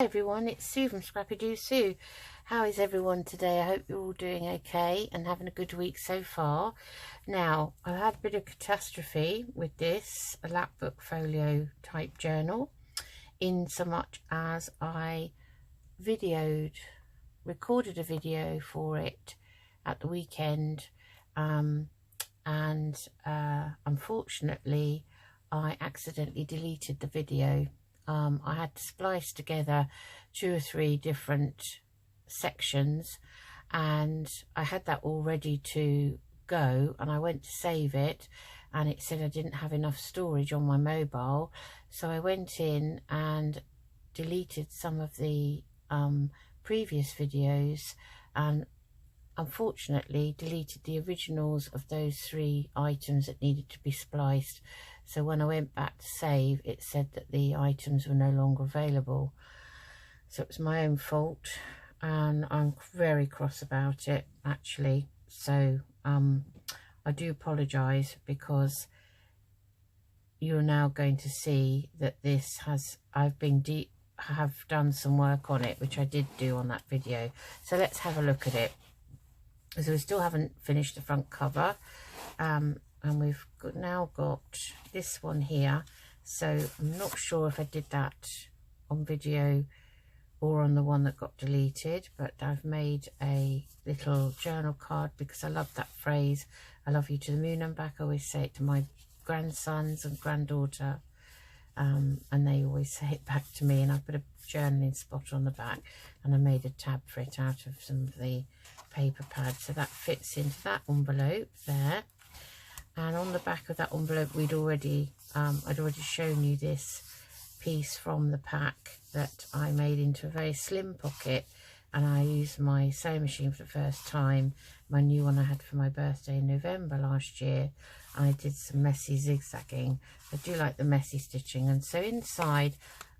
Hey everyone, it's Sue from Scrappy Doo Sue. How is everyone today? I hope you're all doing okay and having a good week so far. Now, I've had a bit of catastrophe with this, a Lapbook folio type journal, in so much as I recorded a video for it at the weekend, and unfortunately I accidentally deleted the video. I had to splice together 2 or 3 different sections, and I had that all ready to go, and I went to save it and it said I didn't have enough storage on my mobile, so I went in and deleted some of the previous videos and unfortunately deleted the originals of those 3 items that needed to be spliced. So when I went back to save, it said that the items were no longer available. So it was my own fault, and I'm very cross about it actually. So I do apologise, because you're now going to see that this has, have done some work on it, which I did do on that video. So let's have a look at it. So we still haven't finished the front cover, and we've now got this one here. So I'm not sure if I did that on video or on the one that got deleted, but I've made a little journal card because I love that phrase, I love you to the moon and back. I always say it to my grandsons and granddaughter, and they always say it back to me, and I put a journaling spot on the back, and I made a tab for it out of some of the paper pad, so that fits into that envelope there. And on the back of that envelope, I'd already shown you this piece from the pack that I made into a very slim pocket, and I used my sewing machine for the first time, my new one I had for my birthday in November last year, and I did some messy zigzagging. I do like the messy stitching, and so inside,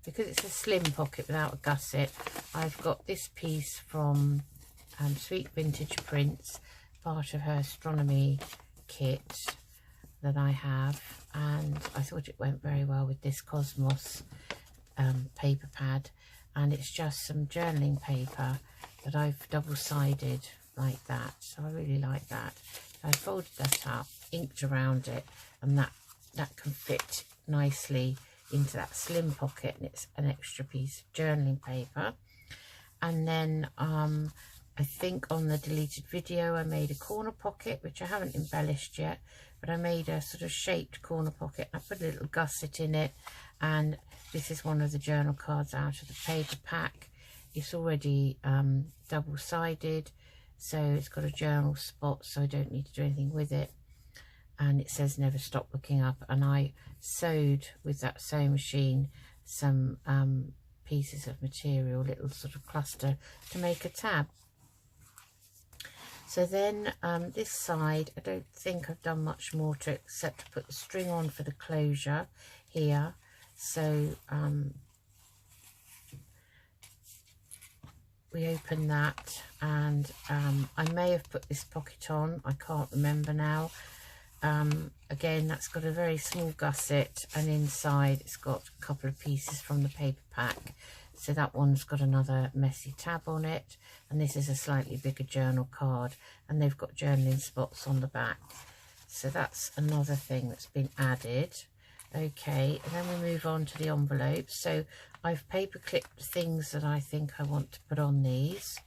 because it's a slim pocket without a gusset, I've got this piece from Sweet Vintage Prints, part of her astronomy kit that I have, and I thought it went very well with this Cosmos paper pad, and it's just some journaling paper that I've double-sided like that, so I really like that. I folded that up, inked around it, and that can fit nicely into that slim pocket, and it's an extra piece of journaling paper. And then I think on the deleted video I made a corner pocket, which I haven't embellished yet, but I made a sort of shaped corner pocket. I put a little gusset in it, and this is one of the journal cards out of the paper pack. It's already double-sided, so it's got a journal spot, so I don't need to do anything with it. And it says never stop looking up, and I sewed with that sewing machine some pieces of material, little sort of cluster, to make a tab. So then this side, I don't think I've done much more to it except to put the string on for the closure here. So we open that, and I may have put this pocket on, I can't remember now. Again, that's got a very small gusset, and inside it's got a couple of pieces from the paper pack. So that one's got another messy tab on it, and this is a slightly bigger journal card, and they've got journaling spots on the back. So that's another thing that's been added. Okay, and then we move on to the envelopes. So I've paper clipped things that I think I want to put on these.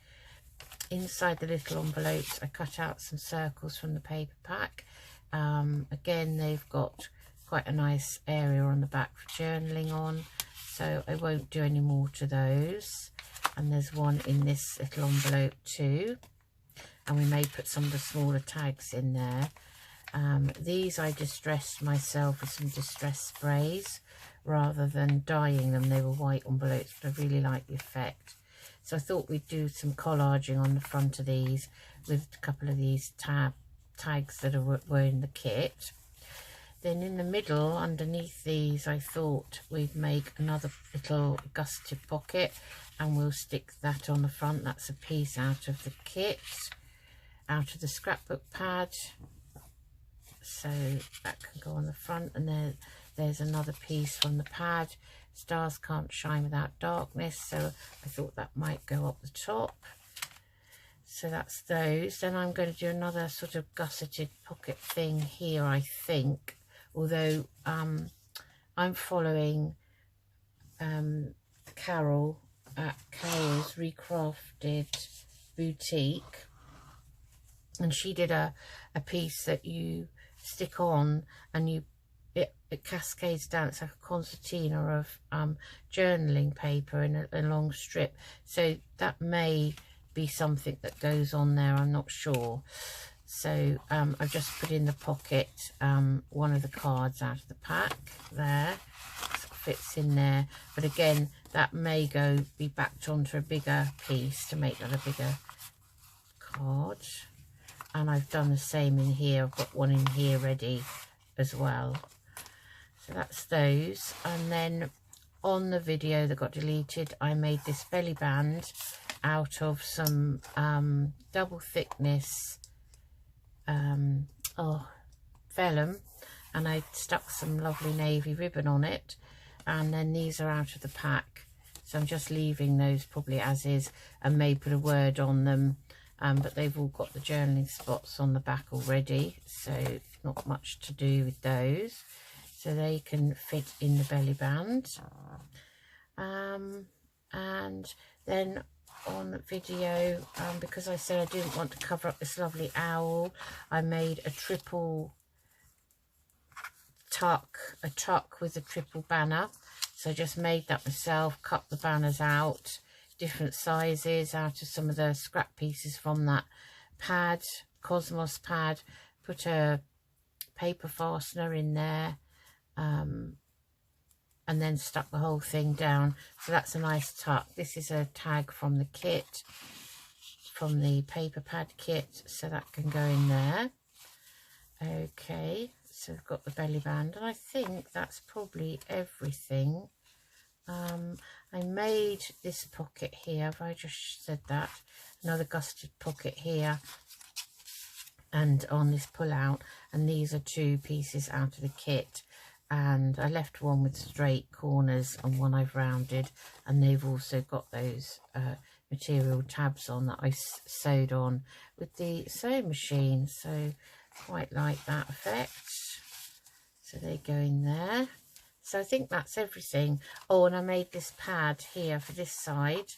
Inside the little envelopes, I cut out some circles from the paper pack. Again, they've got quite a nice area on the back for journaling on, so I won't do any more to those. And there's one in this little envelope too, and we may put some of the smaller tags in there. These I distressed myself with some distress sprays rather than dyeing them. They were white envelopes, but I really like the effect, so I thought we'd do some collaging on the front of these with a couple of these tags that were in the kit. Then in the middle, underneath these, I thought we'd make another little gusseted pocket, and we'll stick that on the front. That's a piece out of the kit, out of the scrapbook pad, so that can go on the front. And there's another piece from the pad. Stars can't shine without darkness, so I thought that might go up the top. So that's those. Then I'm going to do another sort of gusseted pocket thing here, I think, although I'm following Carol at Carol's Recrafted Boutique, and she did a piece that you stick on and it cascades down. It's like a concertina of journaling paper in a long strip, so that may be something that goes on there, I'm not sure. So I've just put in the pocket one of the cards out of the pack there, so it fits in there, but again that may be backed onto a bigger piece to make that a bigger card. And I've done the same in here. I've got one in here ready as well. So that's those. And then on the video that got deleted, I made this belly band out of some double thickness vellum, and I stuck some lovely navy ribbon on it. And then these are out of the pack, so I'm just leaving those probably as is, and may put a word on them. But they've all got the journaling spots on the back already, so not much to do with those. So they can fit in the belly band. And then on the video, because I said I didn't want to cover up this lovely owl, I made a triple tuck, with a triple banner. So I just made that myself, cut the banners out, different sizes out of some of the scrap pieces from that pad, Cosmos pad, put a paper fastener in there, and then stuck the whole thing down. So that's a nice tuck. This is a tag from the kit, from the paper pad kit, so that can go in there. Okay, so we've got the belly band, and I think that's probably everything. I made this pocket here, have I just said that? Another gusseted pocket here, and on this pull out, and these are two pieces out of the kit, and I left one with straight corners and one I've rounded, and they've also got those material tabs on that I sewed on with the sewing machine, so quite like that effect. So they go in there. So I think that's everything. Oh, and I made this pad here for this side.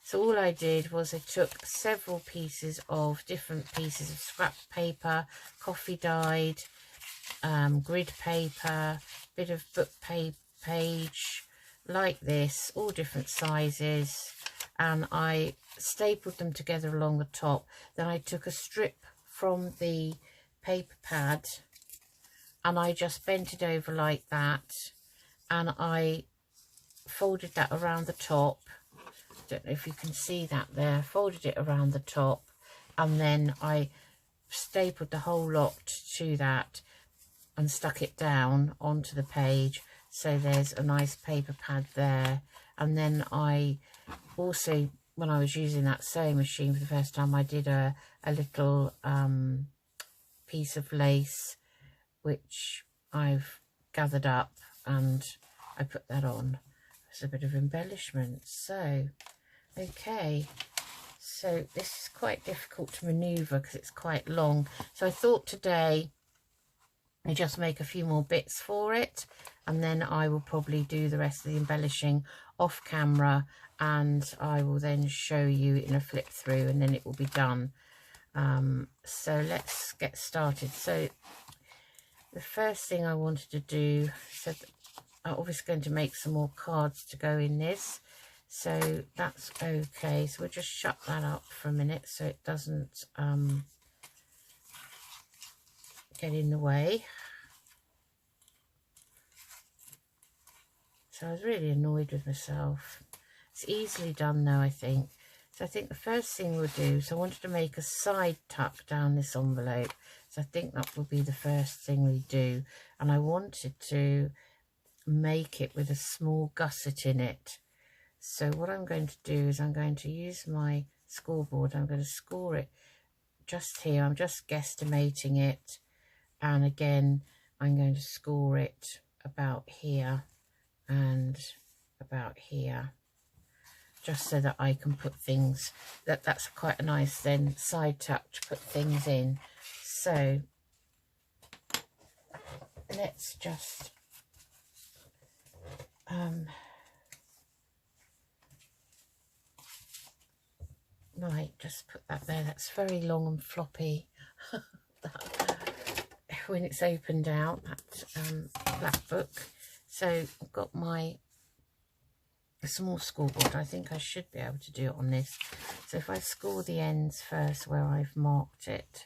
So all I did was I took several pieces of different pieces of scrap paper, coffee dyed, grid paper, bit of book page, like this, all different sizes, and I stapled them together along the top. Then I took a strip from the paper pad and I just bent it over like that, and I folded that around the top. Don't know if you can see that there. Folded it around the top, and then I stapled the whole lot to that and stuck it down onto the page, so there's a nice paper pad there. And then I also, when I was using that sewing machine for the first time, I did a little piece of lace which I've gathered up, and I put that on as a bit of embellishment. So okay, so this is quite difficult to maneuver because it's quite long, so I thought today I just make a few more bits for it, and then I will probably do the rest of the embellishing off camera, and I will then show you in a flip through, and then it will be done. So let's get started. So the first thing I wanted to do, so I'm obviously going to make some more cards to go in this, so that's okay. So we'll just shut that up for a minute so it doesn't get in the way. So I was really annoyed with myself. It's easily done though, I think. So I think the first thing we'll do, so I wanted to make a side tuck down this envelope. So I think that will be the first thing we do. And I wanted to make it with a small gusset in it. So what I'm going to do is I'm going to use my scoreboard. I'm going to score it just here. I'm just guesstimating it. And again, I'm going to score it about here and about here, just so that I can put things, that's quite a nice then side tuck to put things in. So let's just right, just put that there. That's very long and floppy when it's opened out, that Lapbook. So I've got my small scoreboard. I think I should be able to do it on this. So if I score the ends first where I've marked it,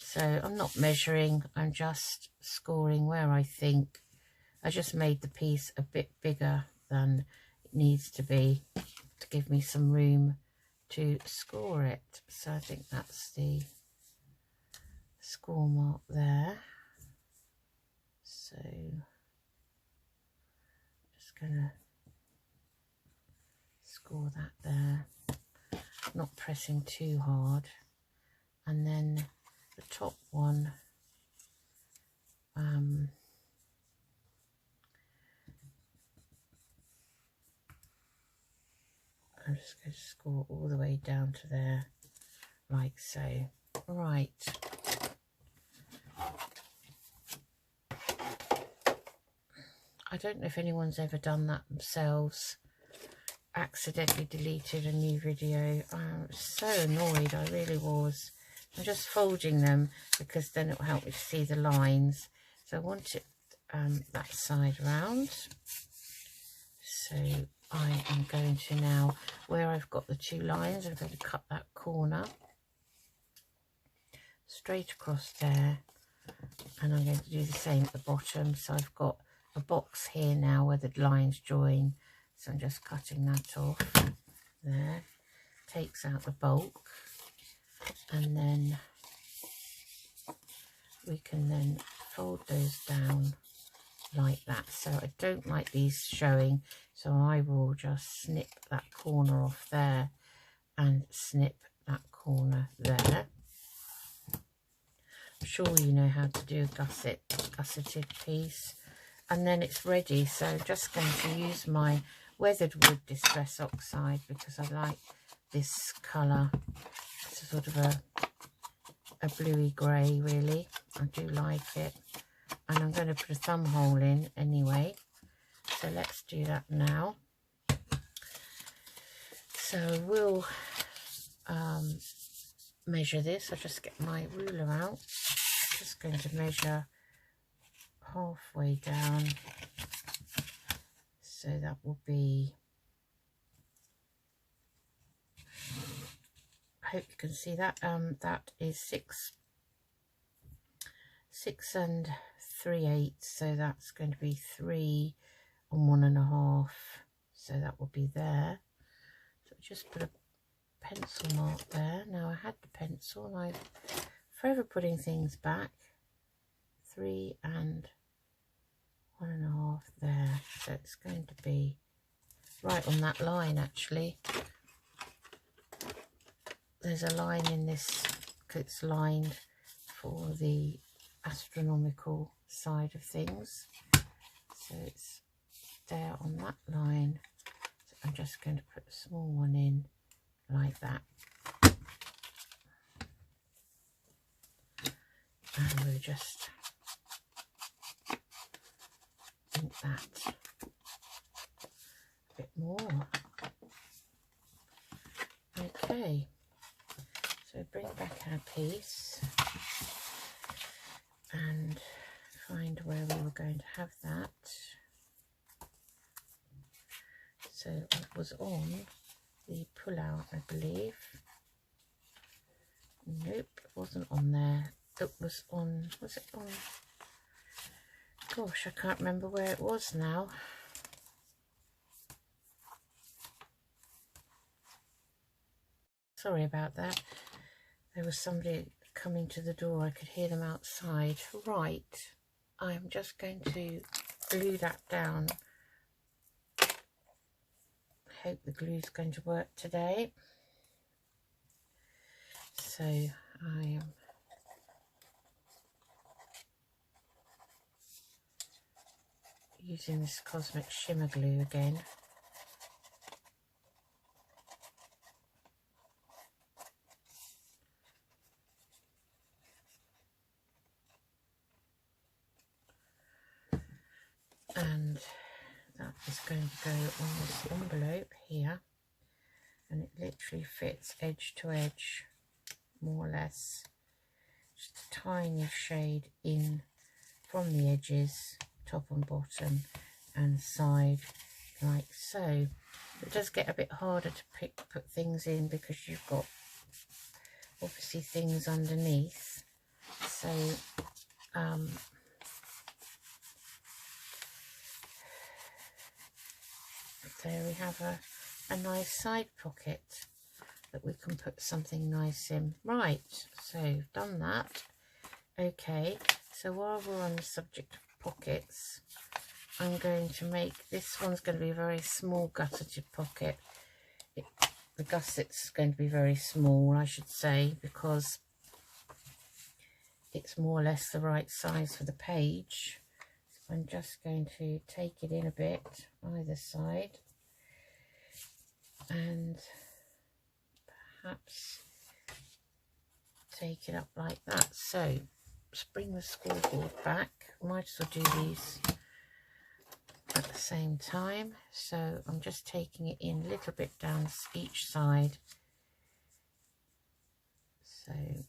so I'm not measuring, I'm just scoring where I think. I just made the piece a bit bigger than it needs to be to give me some room to score it. So I think that's the score mark there. So just gonna score that there, not pressing too hard. And then the top one, I'm just going to score all the way down to there, like so. Right. I don't know if anyone's ever done that themselves, accidentally deleted a new video. I was so annoyed, I really was. I'm just folding them because then it will help me to see the lines. So I want it that side round. So I am going to now, where I've got the two lines, I'm going to cut that corner straight across there, and I'm going to do the same at the bottom. So I've got a box here now where the lines join, so I'm just cutting that off there. Takes out the bulk, and then we can then fold those down like that. So I don't like these showing, so I will just snip that corner off there and snip that corner there. I'm sure you know how to do a gusseted piece. And then it's ready. So I'm just going to use my weathered wood distress oxide because I like this colour. It's a sort of a bluey grey, really. I do like it. And I'm going to put a thumb hole in anyway. So let's do that now. So we'll measure this. I'll just get my ruler out. I'm just going to measure halfway down. So that will be, I hope you can see that, that is 6 3/8, so that's going to be 3 and 1.5, so that will be there. So just put a pencil mark there. Now I had the pencil and I'm forever putting things back. 3 and 1.5 there, so it's going to be right on that line. Actually, there's a line in this, it's lined for the astronomical side of things, so it's there on that line. So I'm just going to put a small one in like that, and we'll just ink that a bit more. Okay, so bring back our piece and find where we were going to have that. So it was on the pull out, I believe. Nope, it wasn't on there. It was on, was it on? Gosh, I can't remember where it was now. Sorry about that. There was somebody coming to the door. I could hear them outside. Right, I'm just going to glue that down. I hope the glue's going to work today. So I am using this Cosmic Shimmer glue again. And that is going to go on this envelope here, and it literally fits edge to edge, more or less. Just a tiny shade in from the edges, top and bottom and side, like so. It does get a bit harder to put things in because you've got obviously things underneath. So there we have a nice side pocket that we can put something nice in. Right, so done that. Okay, so while we're on the subject of pockets, I'm going to make, this one's going to be a very small gusseted pocket. The gusset's going to be very small, I should say, because it's more or less the right size for the page. So I'm just going to take it in a bit either side, and perhaps take it up like that. So let's bring the scoreboard back. Might as well do these at the same time. So I'm just taking it in a little bit down each side. So I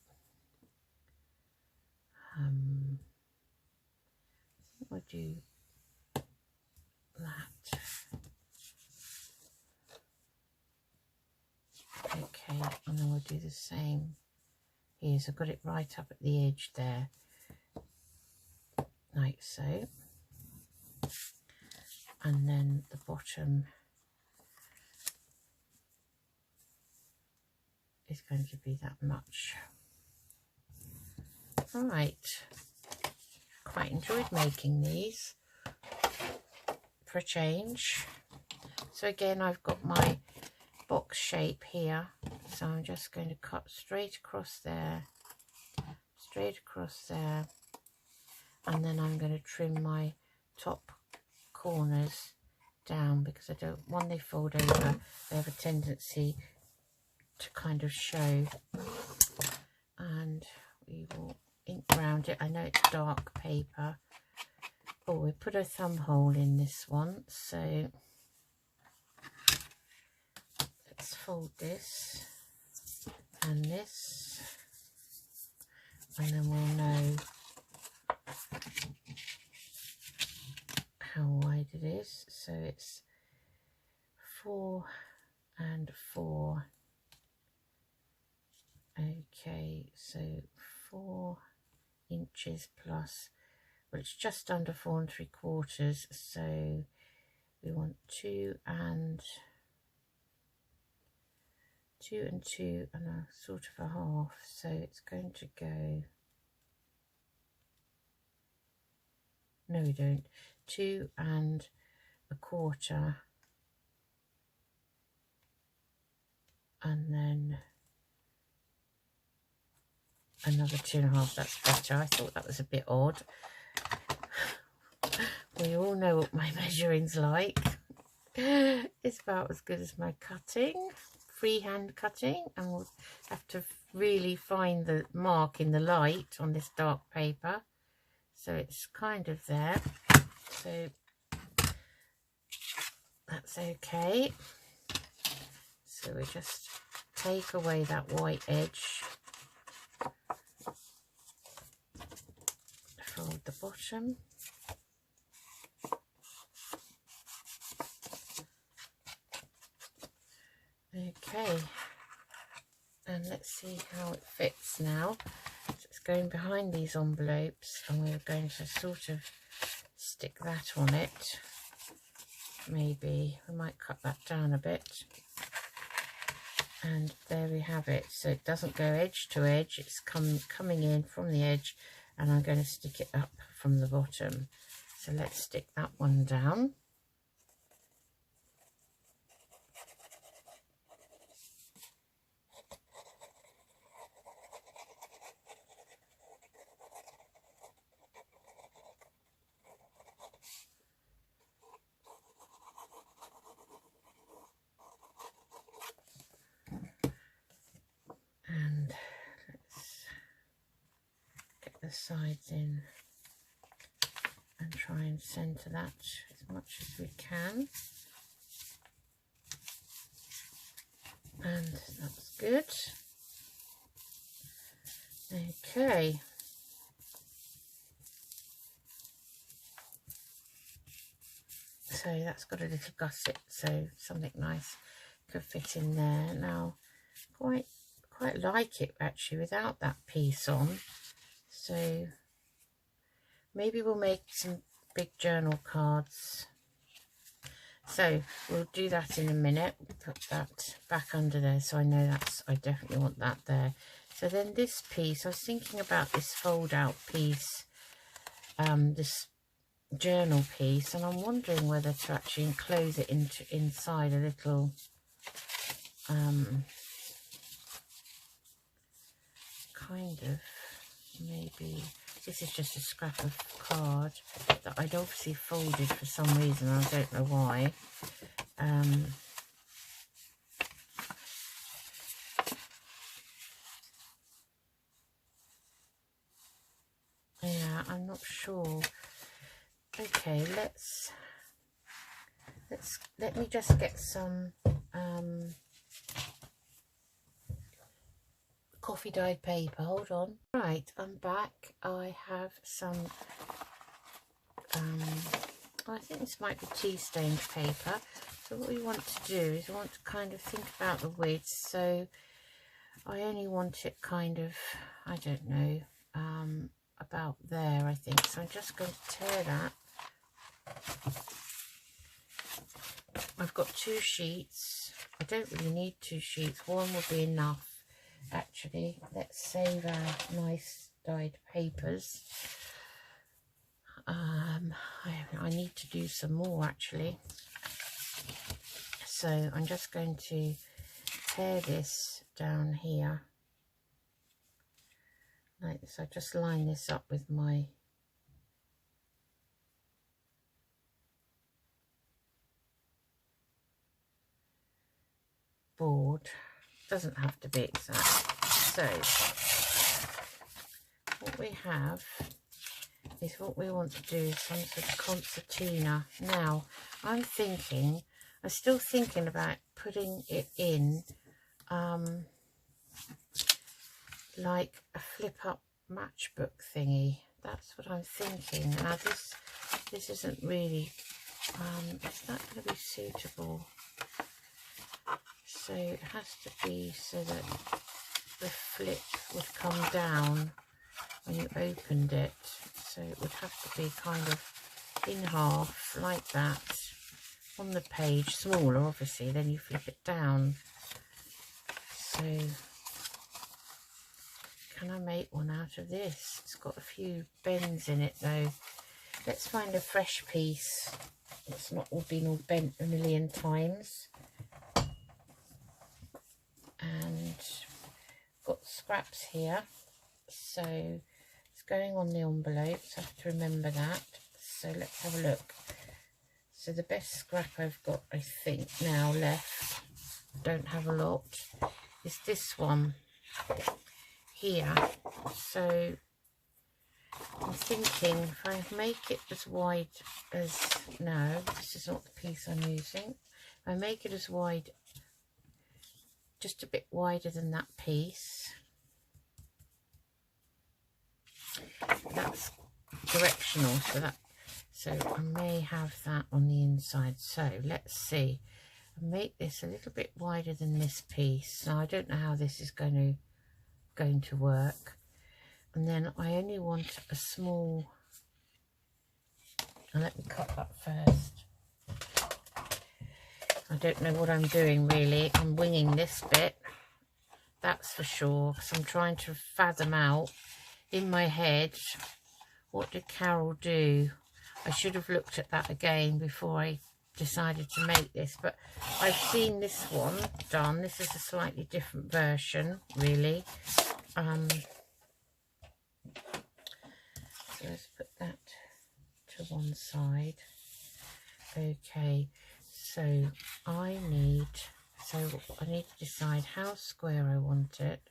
think we'll do that. Okay, and then we'll do the same here. So I've got it right up at the edge there, like so. And then the bottom is going to be that much. Right, quite enjoyed making these for a change. So again, I've got my box shape here, so I'm just going to cut straight across there, and then I'm going to trim my top corners down, because I don't, when they fold over, they have a tendency to kind of show. And we will ink around it. I know it's dark paper. Oh, we put a thumb hole in this one, so let's fold this and this, and then we'll know how wide it is. So it's 4 and 4. Okay, so 4 inches plus, well, it's just under 4 3/4, so we want 2 and 2 and 2 and a sort of a half, so it's going to go, no we don't, 2 and a quarter, and then another 2 and a half. That's better. I thought that was a bit odd. We all know what my measuring's like. It's about as good as my cutting, freehand cutting, and we'll have to really find the mark in the light on this dark paper. So it's kind of there. So that's okay. So we just take away that white edge, fold the bottom, okay, and let's see how it fits now. So it's going behind these envelopes, and we're going to sort of stick that on it. Maybe we might cut that down a bit, and there we have it. So it doesn't go edge to edge, it's coming in from the edge, and I'm going to stick it up from the bottom. So let's stick that one down. the sides in and try and centre that as much as we can. And that's good. Okay. So that's got a little gusset, so something nice could fit in there. Now, quite like it actually without that piece on. So maybe we'll make some big journal cards. So we'll do that in a minute. We'll put that back under there, so I know I definitely want that there. So then this piece, I was thinking about this fold out piece, this journal piece, and I'm wondering whether to actually enclose it inside a little kind of, maybe this is just a scrap of card that I'd obviously folded for some reason, I don't know why. Yeah, I'm not sure. Okay, let me just get some coffee dyed paper. Hold on. Right, I'm back. I have some I think this might be tea stained paper. So what we want to do is we want to kind of think about the width. So I only want it kind of, I don't know, about there, I think. So I'm just going to tear that. I've got 2 sheets. I don't really need 2 sheets. One will be enough, actually. Let's save our nice dyed papers. I need to do some more, actually. So I'm just going to tear this down here. Like this. I just line this up with my board. Doesn't have to be exact. So what we have is what we want to do is some sort of concertina. Now I'm still thinking about putting it in like a flip up matchbook thingy. That's what I'm thinking. Now this isn't really is that going to be suitable? So it has to be so that the flip would come down when you opened it. So it would have to be kind of in half like that on the page, smaller obviously, then you flip it down. So can I make one out of this? It's got a few bends in it though. Let's find a fresh piece that's not all been all bent a million times. And got scraps here, so it's going on the envelope, so I have to remember that. So let's have a look. So the best scrap I've got, I think, now left, don't have a lot, is this one here. So I'm thinking if I make it as wide as, no, this is not the piece I'm using. If I make it as wide, just a bit wider than that piece, that's directional, so I may have that on the inside. So let's see, I make this a little bit wider than this piece. Now I don't know how this is going to work, and then I only want a small, and let me cut that first. I don't know what I'm doing really. I'm winging this bit, that's for sure, because I'm trying to fathom out in my head, what did Carol do? I should have looked at that again before I decided to make this, but I've seen this one done. This is a slightly different version really. So let's put that to one side. Okay, so I need to decide how square I want it.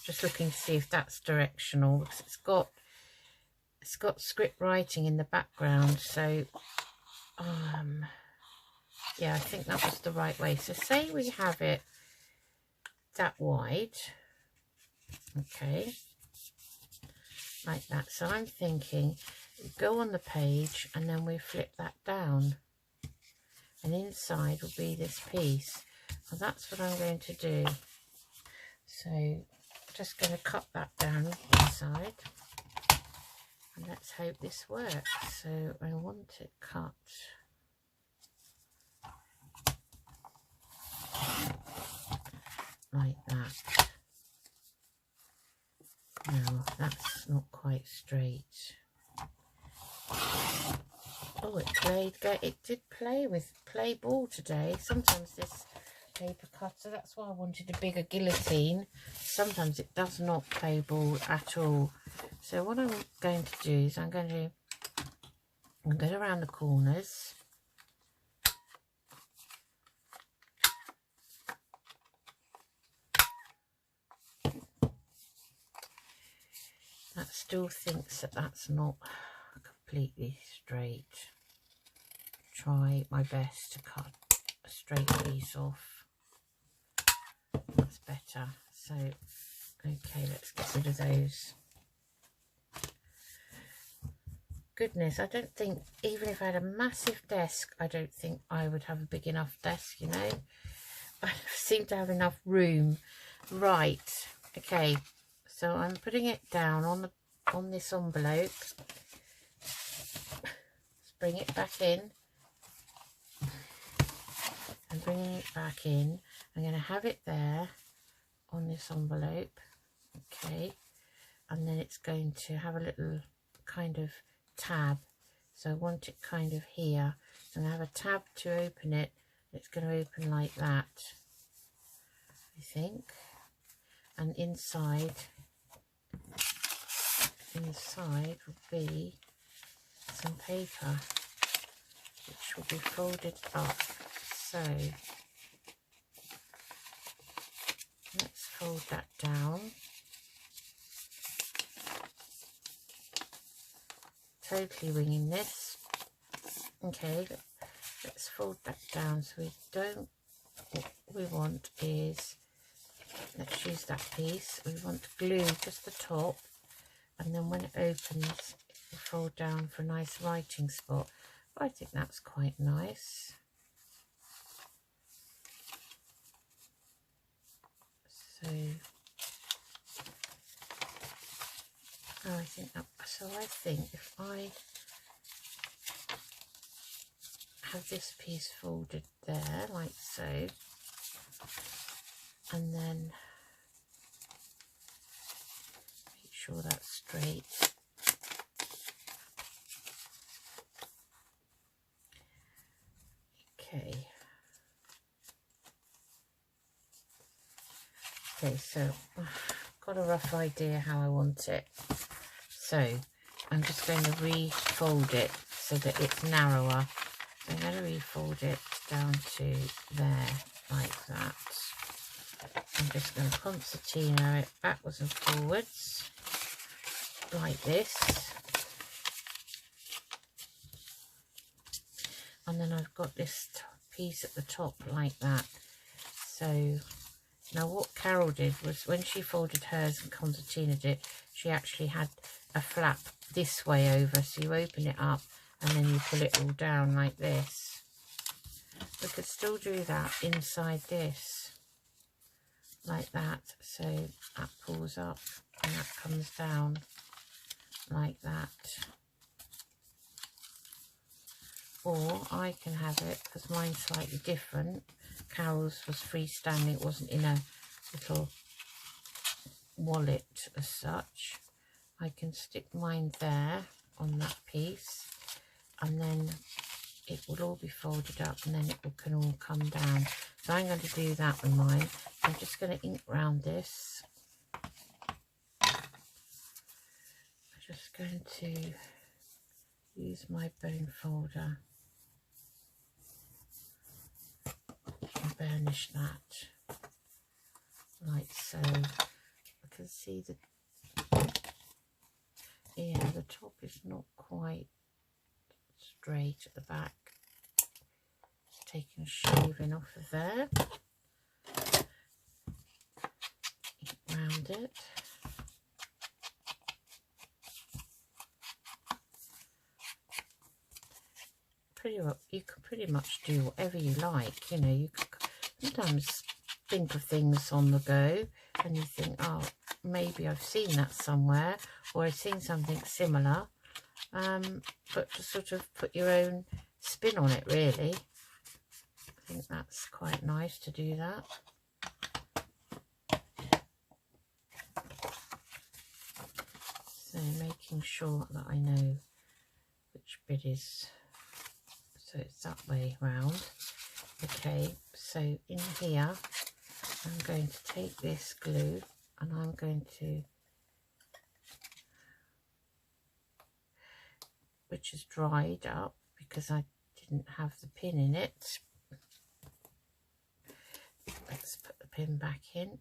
Just looking to see if that's directional, because it's got it's got script writing in the background, so yeah, I think that was the right way. So say we have it that wide, okay, like that. So I'm thinking go on the page and then we flip that down, and inside will be this piece. Well, that's what I'm going to do. So just going to cut that down inside, and let's hope this works. So I want it cut like that. No, that's not quite straight. Oh, it did play ball today. Sometimes this paper cutter, that's why I wanted a bigger guillotine. Sometimes it does not play ball at all. So what I'm going to do is I'm going to go around the corners. That still thinks that that's not completely straight. Try my best to cut a straight piece off. That's better. So, okay, let's get rid of those. Goodness, I don't think, even if I had a massive desk, I don't think I would have a big enough desk, you know. I seem to have enough room. Right, okay. So I'm putting it down on this envelope. Let's bring it back in. I'm bringing it back in. I'm going to have it there on this envelope. Okay. And then it's going to have a little kind of tab. So I want it kind of here. So I'm going to have a tab to open it. It's going to open like that, I think. And inside will be some paper which will be folded up. So let's fold that down. Totally winging this. Okay, let's fold that down so we don't, what we want is, let's use that piece. We want to glue just the top, and then when it opens, it will fold down for a nice writing spot. I think that's quite nice. So, I think if I have this piece folded there, like so, and then make sure that's straight. Okay, so I've got a rough idea how I want it. So I'm just going to refold it so that it's narrower. So I'm going to refold it down to there, like that. I'm just going to concertina it backwards and forwards, like this. And then I've got this piece at the top like that. So now what Carol did was when she folded hers and concertinaed it, she actually had a flap this way over. So you open it up and then you pull it all down like this. We could still do that inside this, like that. So that pulls up and that comes down like that. Or I can have it, because mine's slightly different. Carol's was freestanding, it wasn't in a little wallet as such. I can stick mine there on that piece, and then it will all be folded up, and then it can all come down. So I'm going to do that with mine. I'm just going to ink round this. I'm just going to use my bone folder and burnish that like so. I can see the Yeah, the top is not quite straight at the back. Taking shaving off of there. Round it. You can pretty much do whatever you like, you know. You can sometimes think of things on the go and you think, oh, maybe I've seen that somewhere, or I've seen something similar, but to sort of put your own spin on it, really. I think that's quite nice to do that. So making sure that I know which bit is, so it's that way round. Okay, so in here I'm going to take this glue and I'm going to, which is dried up because I didn't have the pin in it. Let's put the pin back in.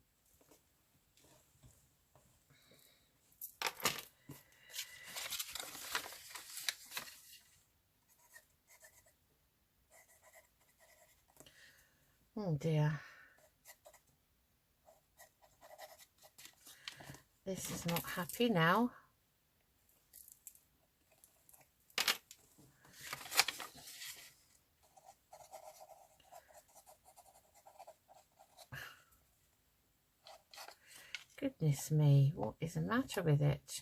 Oh dear. This is not happy now. Goodness me, what is the matter with it?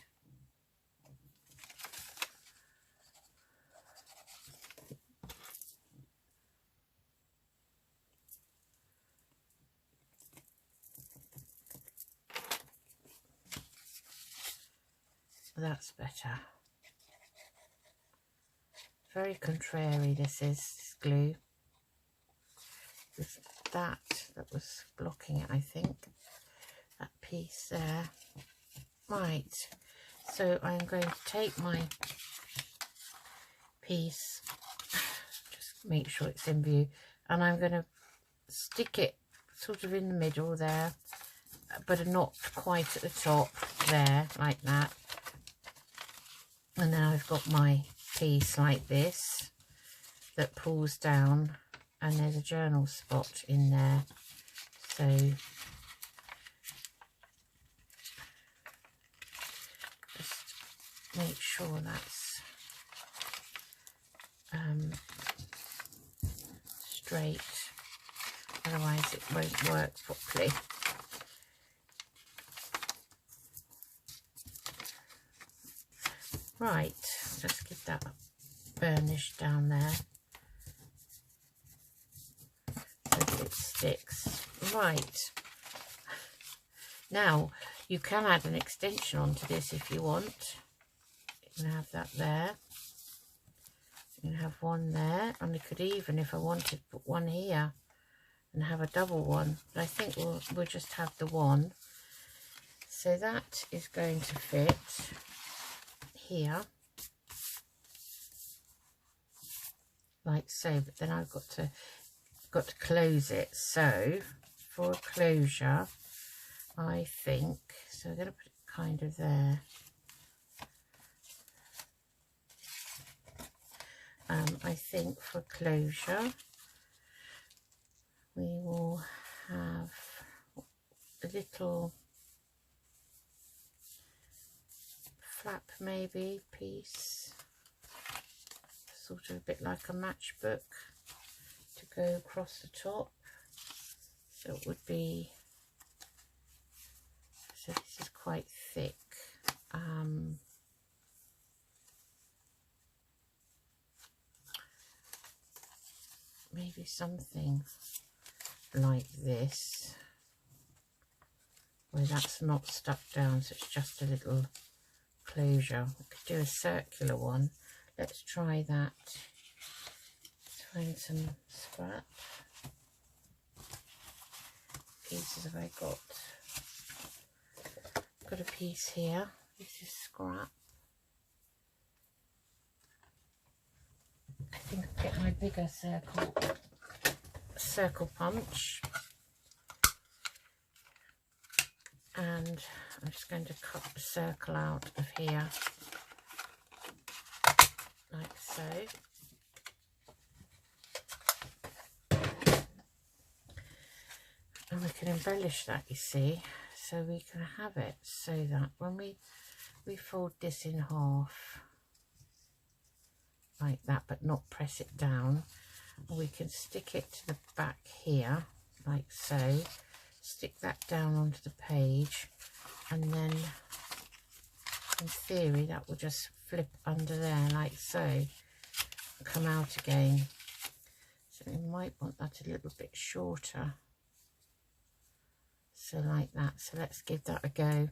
That's better. Very contrary this is, this glue. It's that was blocking it, I think. That piece there. Right, so I'm going to take my piece, just make sure it's in view, and I'm going to stick it sort of in the middle there, but not quite at the top there, like that. And then I've got my piece like this that pulls down, and there's a journal spot in there, so just make sure that's straight, otherwise it won't work properly. Right, just give that burnish down there so that it sticks. Right, now you can add an extension onto this if you want. You can have that there, you can have one there, and I could even, if I wanted, put one here and have a double one, but I think we'll just have the one. So that is going to fit here like so, but then I've got to close it. So for a closure, I think, so I'm going to put it kind of there. I think for closure we will have a little flap, maybe piece, sort of a bit like a matchbook, to go across the top. So it would be, so this is quite thick. Maybe something like this, where that's not stuck down, so it's just a little closure. We could do a circular one. Let's try that. Let's find some scrap. Pieces have I got? Got a piece here. This is scrap. I think I'll get my bigger circle punch, and I'm just going to cut the circle out of here. so. And we can embellish that, you see, so we can have it so that when we fold this in half like that, but not press it down, we can stick it to the back here like so, stick that down onto the page, and then in theory that will just flip under there like so and come out again. So we might want that a little bit shorter, so like that. So let's give that a go.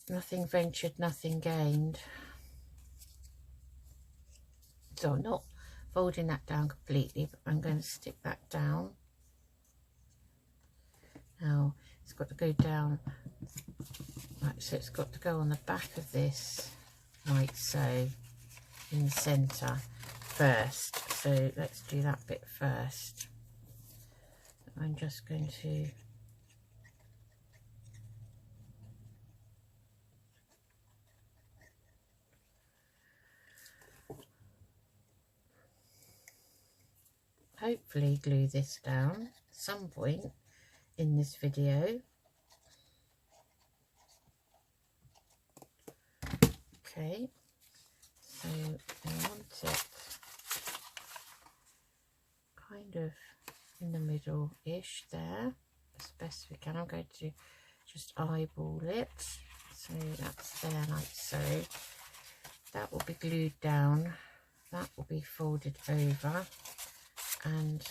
Nothing ventured, nothing gained. So I'm not folding that down completely, but I'm going to stick that down. Now it's got to go down, right, so it's got to go on the back of this, like so, in the centre first. So let's do that bit first. I'm just going to hopefully glue this down at some point in this video. Okay, so I want it kind of in the middle-ish there, as best we can. I'm going to just eyeball it, so that's there like so. That will be glued down, that will be folded over, and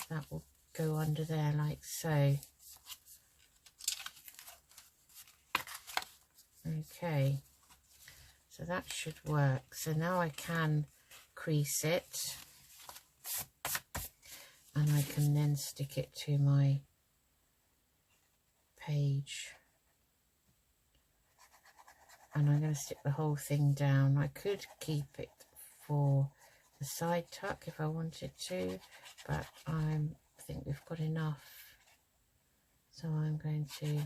that will go under there like so. Okay, so that should work. So now I can crease it, and I can then stick it to my page, and I'm going to stick the whole thing down. I could keep it for the side tuck if I wanted to, but I think we've got enough, so I'm going to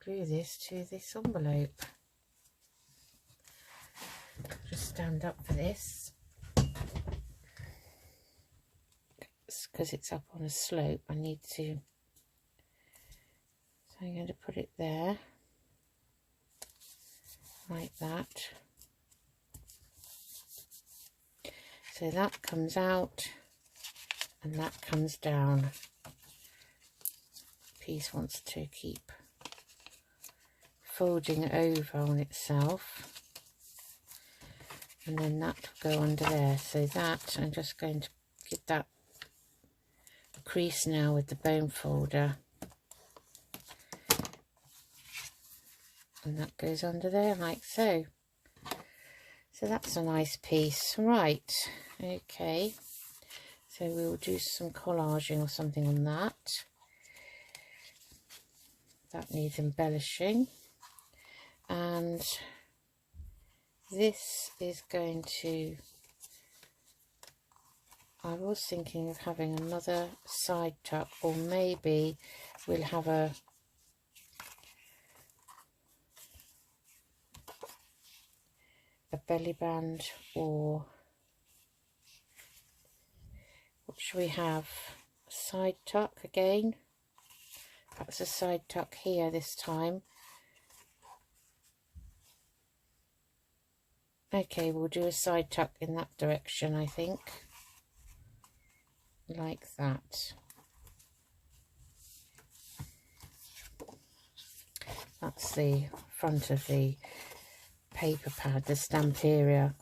glue this to this envelope. Just stand up for this because it's up on a slope. I need to, so I'm going to put it there like that. So that comes out and that comes down. Piece wants to keep folding over on itself, and then that will go under there. So that, I'm just going to give that a crease now with the bone folder, and that goes under there like so. So that's a nice piece. Right, okay, so we'll do some collaging or something on that. That needs embellishing. And this is going to, I was thinking of having another side tuck, or maybe we'll have a belly band, or what should we have? A side tuck again. That's a side tuck here this time. Okay, we'll do a side tuck in that direction, I think, like that. That's the front of the paper pad, the Stamperia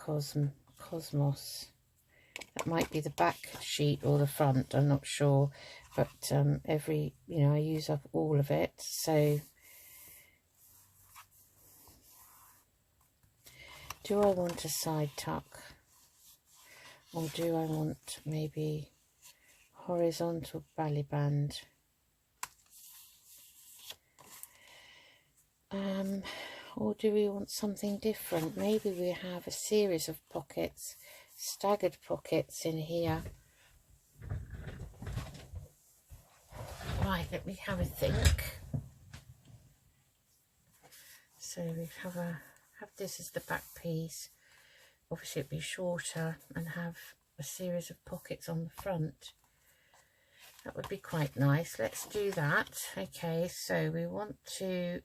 Cosmos. That might be the back sheet or the front, I'm not sure, but I use up all of it. So do I want a side tuck, or do I want maybe horizontal belly band? Or do we want something different? Maybe we have a series of pockets, staggered pockets in here. Right, let me have a think. So we have this as the back piece. Obviously it'd be shorter and have a series of pockets on the front. That would be quite nice. Let's do that. Okay, so we want to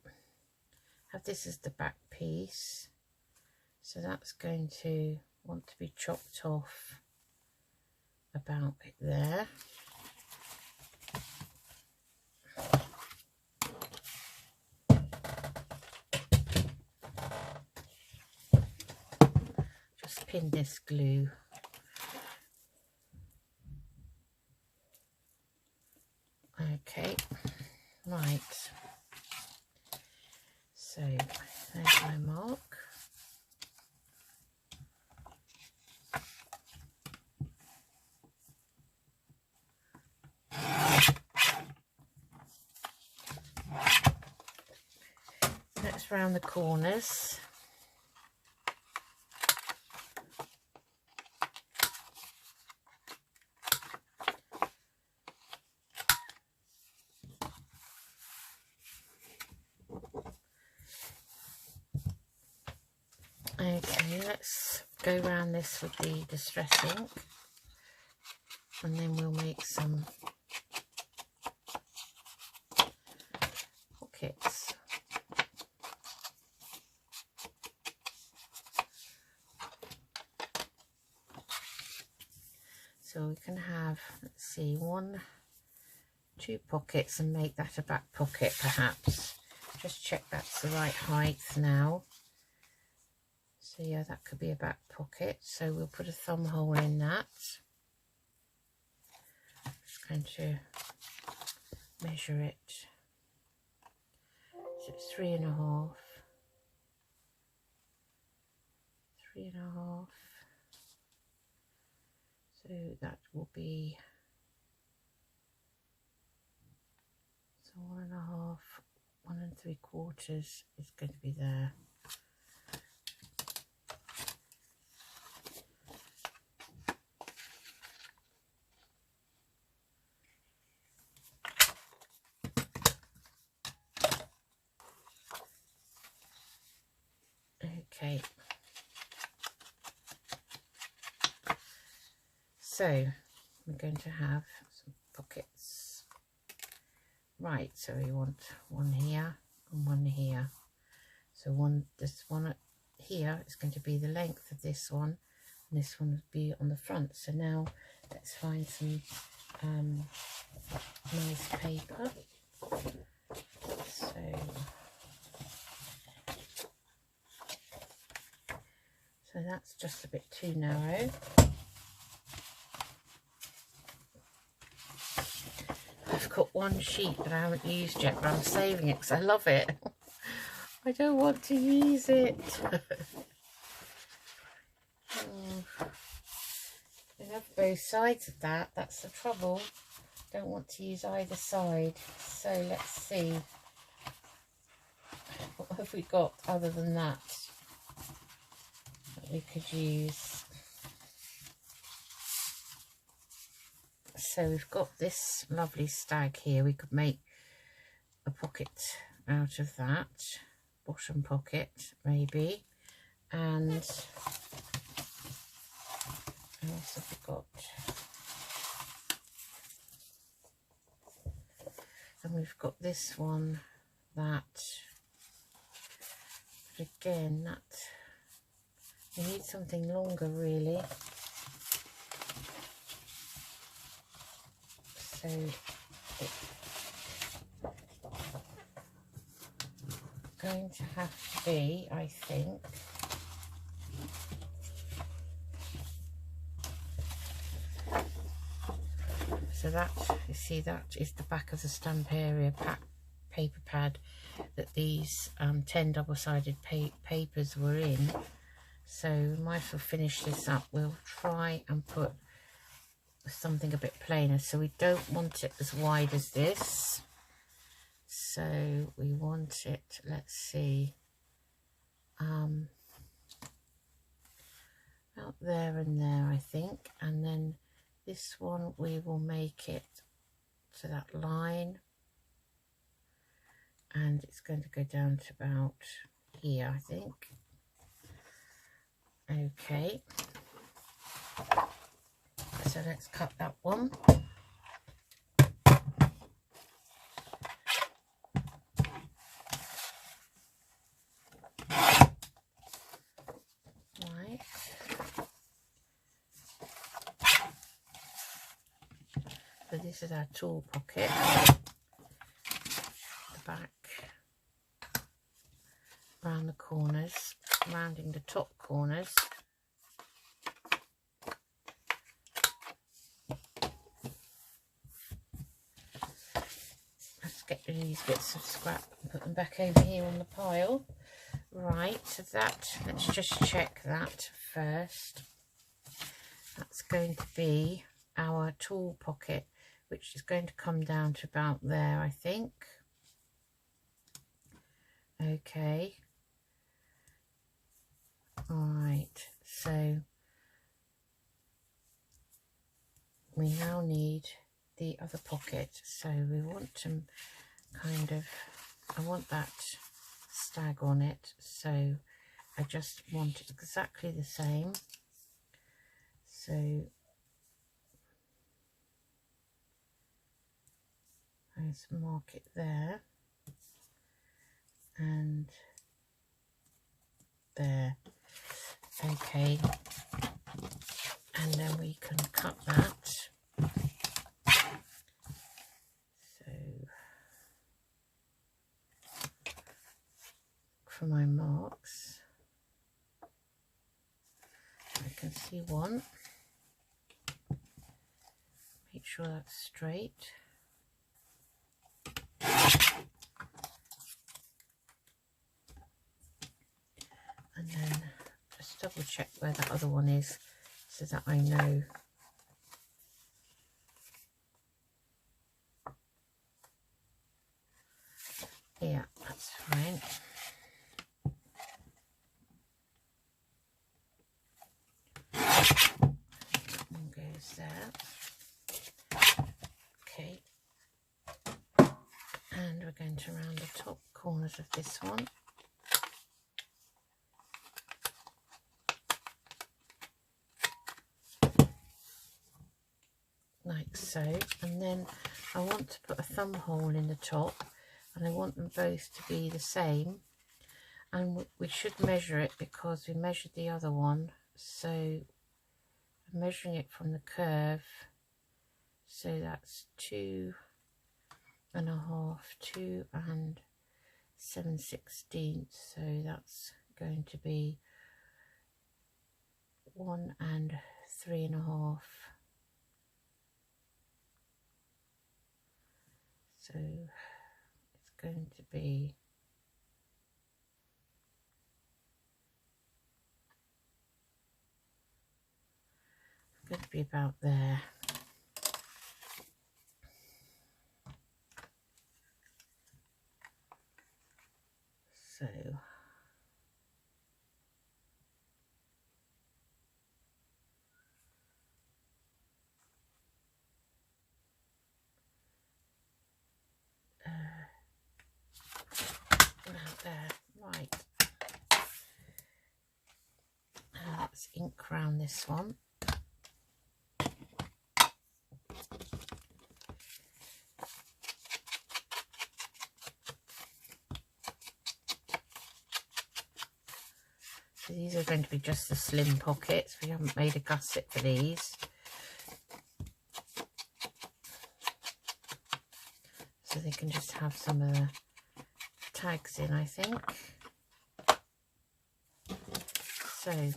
have this as the back piece. So that's going to want to be chopped off about it there. Just pin this glue. Okay, right. So there's my mark. Let's round the corners. Okay, let's go around this with the distress ink, and then we'll make some pockets. So we can have, let's see, 1, 2 pockets and make that a back pocket perhaps. Just check that's the right height now. So yeah, that could be a back pocket. So we'll put a thumb hole in that. Just going to measure it. So it's 3.5. 3.5. So that will be, so 1.5, 1 3/4 is going to be there. Okay. So we're going to have some pockets. Right, so we want 1 here and 1 here. So this one here is going to be the length of this one, and this one would be on the front. So now let's find some nice paper. So that's just a bit too narrow. I've got 1 sheet that I haven't used yet, but I'm saving it because I love it. I don't want to use it. I have both sides of that. That's the trouble. Don't want to use either side. So let's see. What have we got other than that we could use? So we've got this lovely stag here. We could make a pocket out of that, bottom pocket maybe. And what else have we got? And we've got this one that, but again, that we need something longer really. So it's going to have to be, I think, so that, you see, that is the back of the stamp area paper pad that these 10 double-sided papers were in. So we might as well finish this up. We'll try and put something a bit plainer. So we don't want it as wide as this. So we want it, let's see, out there and there, I think. And then this one, we will make it to that line. And it's going to go down to about here, I think. Okay, so let's cut that one. Right. So this is our tool pocket. The back, round the corners, rounding the top corners. Let's get rid of these bits of scrap and put them back over here on the pile. Right, so that, let's just check that first. That's going to be our tool pocket, which is going to come down to about there, I think. Okay. Alright, so we now need the other pocket. So we want to kind of, I want that stag on it, so I just want it exactly the same. So let's mark it there and there. Okay, and then we can cut that. So for my marks, I can see one. Make sure that's straight. And then just double check where that other one is so that I know. Yeah, that's fine. That one goes there. Okay. And we're going to round the top corners of this one. Like so, and then I want to put a thumb hole in the top, and I want them both to be the same, and we should measure it because we measured the other one, so I'm measuring it from the curve, so that's 2 1/2, 2 7/16, so that's going to be 1 3 1/2. So it's going to be about there. So about there, right. Let's ink round this one. So these are going to be just the slim pockets. We haven't made a gusset for these. So they can just have some of the tags in, I think. So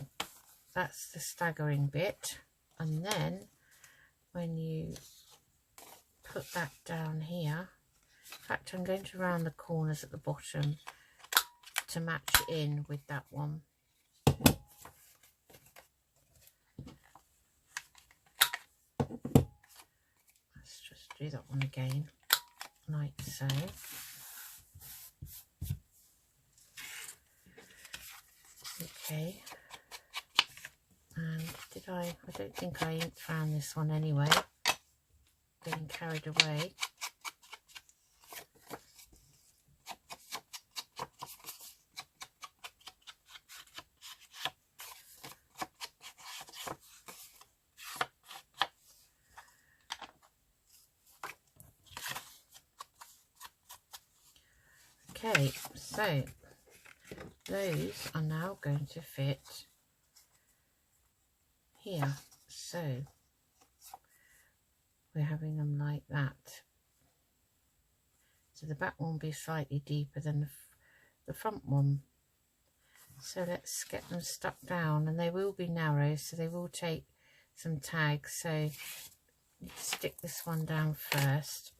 that's the staggering bit, and then when you put that down here, in fact I'm going to round the corners at the bottom to match it in with that one. Let's just do that one again, like so. Okay, and I don't think I inked around this one anyway, getting carried away. Okay, so those are now going to fit here. So we're having them like that. So the back one will be slightly deeper than the front one. So let's get them stuck down, and they will be narrow, so they will take some tags. So stick this one down first.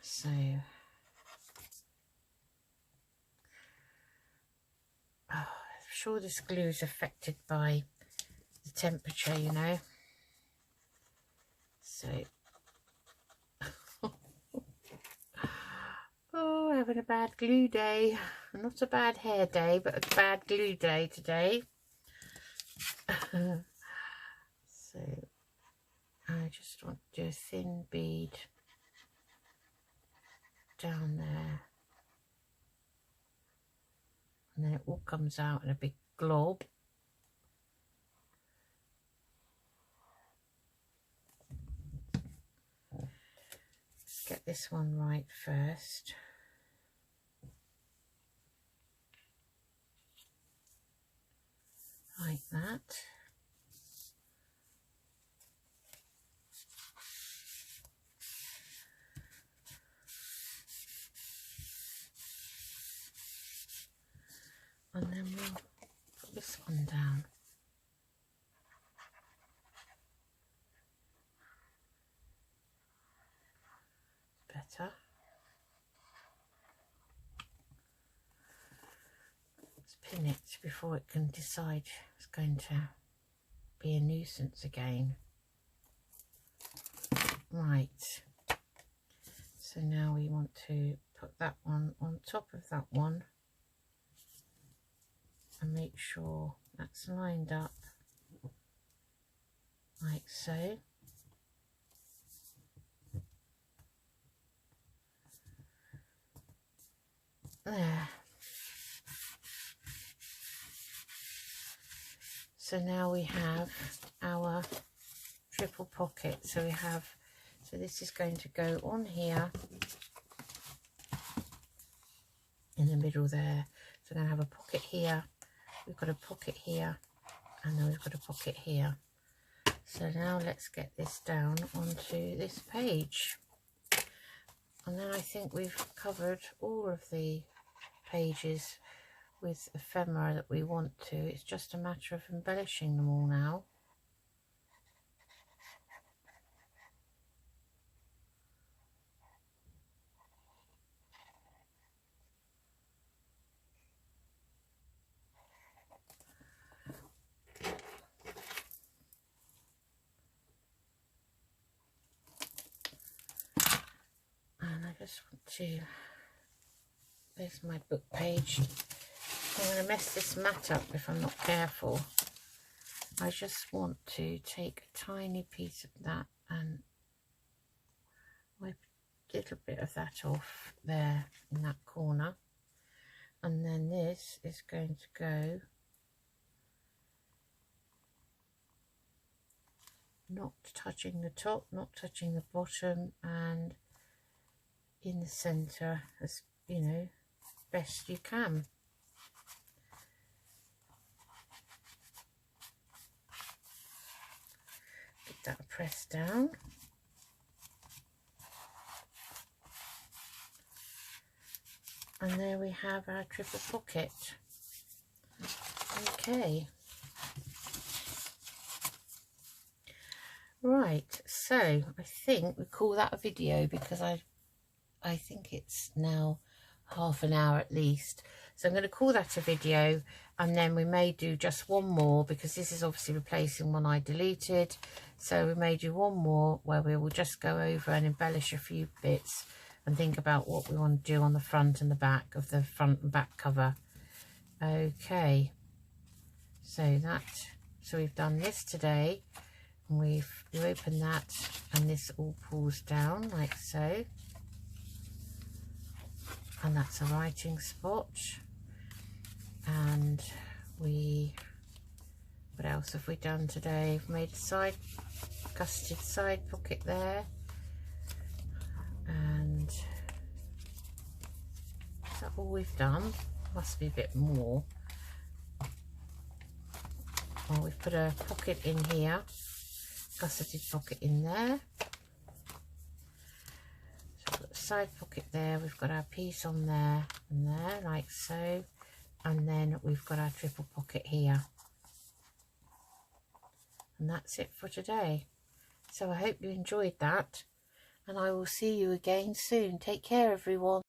So I'm sure this glue is affected by the temperature, you know. So oh, having a bad glue day. Not a bad hair day, but a bad glue day today. So I just want to do a thin bead down there, and then it all comes out in a big glob. Let's get this one right first. Like that. And then we'll put this one down. Better. Let's pin it before it can decide it's going to be a nuisance again. Right. So now we want to put that one on top of that one and make sure that's lined up like so. There. So now we have our triple pocket. So we have, so this is going to go on here in the middle there. So we're going to have a pocket here, we've got a pocket here, and then we've got a pocket here. So now let's get this down onto this page. And then I think we've covered all of the pages with ephemera that we want to. It's just a matter of embellishing them all now. And I just want to, there's my book page. I'm going to mess this mat up if I'm not careful. I just want to take a tiny piece of that and wipe a little bit of that off there in that corner. And then this is going to go not touching the top, not touching the bottom, and in the centre, as you know, best you can. Get that pressed down. And there we have our triple pocket. Okay. Right, so I think we call that a video, because I think it's now half an hour at least. So I'm going to call that a video, and then we may do just one more, because this is obviously replacing one I deleted. So we may do one more where we will just go over and embellish a few bits and think about what we want to do on the front and the back of the front and back cover. Okay, so we've done this today, and we open that, and this all pulls down like so. And that's a writing spot. And what else have we done today? We've made a gusseted side pocket there, and all we've done. Must be a bit more. Oh, we've put a pocket in here, gusseted pocket in there. So we've got the side pocket there, we've got our piece on there and there, like so. And then we've got our triple pocket here. And that's it for today. So I hope you enjoyed that. And I will see you again soon. Take care, everyone.